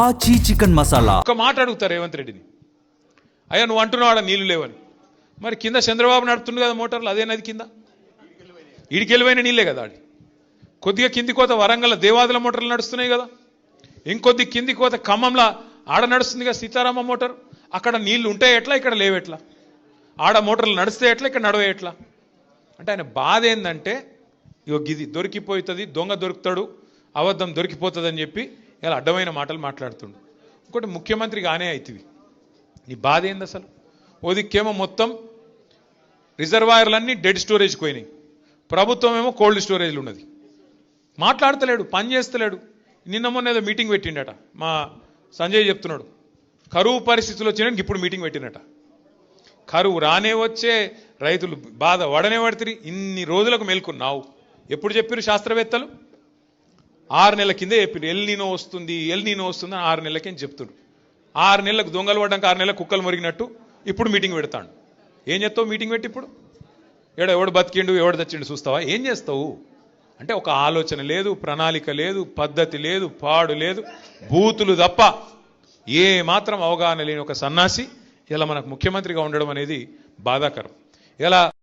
ఆచి చికెన్ మసాలా. ఒక మాట అడుగుతారు రేవంత్ రెడ్డిని, అయ్యా నువ్వు అంటున్నావు ఆడ నీళ్లు లేవని, మరి కింద చంద్రబాబు నడుతుండు కదా మోటార్లు, అదే నది కింద ఈడికెళ్ళిపోయిన నీళ్ళే కదా ఆడి. కొద్దిగా కింది కోత వరంగల్ దేవాదుల మోటార్లు నడుస్తున్నాయి కదా, ఇంకొద్ది కింది కోత ఖమ్మంలో ఆడ నడుస్తుంది కదా సీతారామ మోటార్. అక్కడ నీళ్లు ఉంటాయి ఎట్లా, ఇక్కడ లేవెట్లా? ఆడ మోటార్లు నడిస్తే ఎట్లా, ఇక్కడ నడవే ఎట్లా? అంటే ఆయన బాధ ఏంటంటే ఇగో గిది దొరికిపోతుంది, దొంగ దొరుకుతాడు, అబద్ధం దొరికిపోతుంది అని చెప్పి ఇలా అడ్డమైన మాటలు మాట్లాడుతుండు. ఇంకోటి ముఖ్యమంత్రి గానే అవుతుంది, నీ బాధ ఏంది అసలు? ఓ దిక్కేమో మొత్తం రిజర్వాయర్లన్నీ డెడ్ స్టోరేజ్కి పోయినాయి, ప్రభుత్వం ఏమో కోల్డ్ స్టోరేజ్లు ఉన్నది. మాట్లాడతలేడు, పని చేస్తలేడు. నిన్న మొన్న ఏదో మీటింగ్ పెట్టిండట, మా సంజయ్ చెప్తున్నాడు, కరువు పరిస్థితులు వచ్చినాక ఇప్పుడు మీటింగ్ పెట్టినట. కరువు రానే వచ్చే రైతులు బాధ వడనే పడుతుంది. ఇన్ని రోజులకు మేల్కొన్నావు. ఎప్పుడు చెప్పారు శాస్త్రవేత్తలు? 6 నెలల కిందే చెప్పారు ఎల్నీనో వస్తుంది అని 6 నెలలకేం చెప్తున్నారు. 6 నెలలకు దొంగలు పడ్డాక 6 నెలలకు కుక్కలు మురిగినట్టు ఇప్పుడు మీటింగ్ పెడతాడు. ఏం చేస్తావు మీటింగ్ పెట్టి? ఇప్పుడు ఎవడు బతికిండు ఎవడు తెచ్చిండు చూస్తావా? ఏం చేస్తావు? అంటే ఒక ఆలోచన లేదు, ప్రణాళిక లేదు, పద్ధతి లేదు, పాడు లేదు, బూతులు తప్ప ఏ మాత్రం అవగాహన లేని ఒక సన్నాసి ఇలా మనకు ముఖ్యమంత్రిగా ఉండడం అనేది బాధాకరం. ఇలా